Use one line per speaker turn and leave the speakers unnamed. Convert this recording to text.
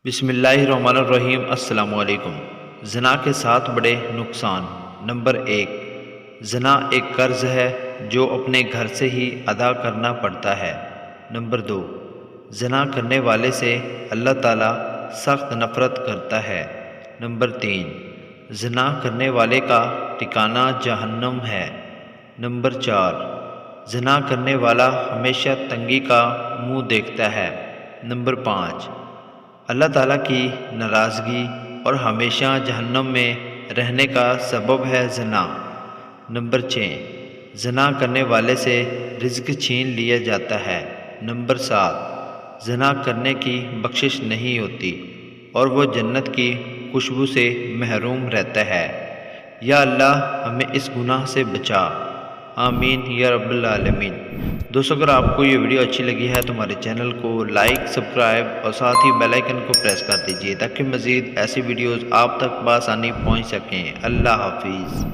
بسم اللہ الرحمن الرحیم۔ السلام علیکم۔ زنا کے 7 بڑے نقصان۔ نمبر 1، زنا ایک قرض ہے جو اپنے گھر سے ہی ادا کرنا پڑتا ہے۔ نمبر 2، زنا کرنے والے سے اللہ تعالیٰ سخت نفرت کرتا ہے۔ نمبر 3، زنا کرنے والے کا ٹھکانہ جہنم ہے۔ نمبر 4، زنا کرنے والا ہمیشہ تنگی کا منہ دیکھتا ہے۔ نمبر 5، اللہ تعالیٰ کی ناراضگی اور ہمیشہ جہنم میں رہنے کا سبب ہے زنا۔ نمبر 6، زنا کرنے والے سے رزق چھین لیا جاتا ہے۔ نمبر 7، زنا کرنے کی بخشش نہیں ہوتی اور وہ جنت کی خوشبو سے محروم رہتا ہے۔ یا اللہ ہمیں اس گناہ سے بچا، آمین یا رب العالمین۔ دوستو اگر آپ کو یہ ویڈیو اچھی لگی ہے تو ہمارے چینل کو لائک، سبسکرائب اور ساتھ ہی بیل آئیکن کو پریس کر دیجیے تاکہ مزید ایسی ویڈیوز آپ تک بآسانی پہنچ سکیں۔ اللہ حافظ۔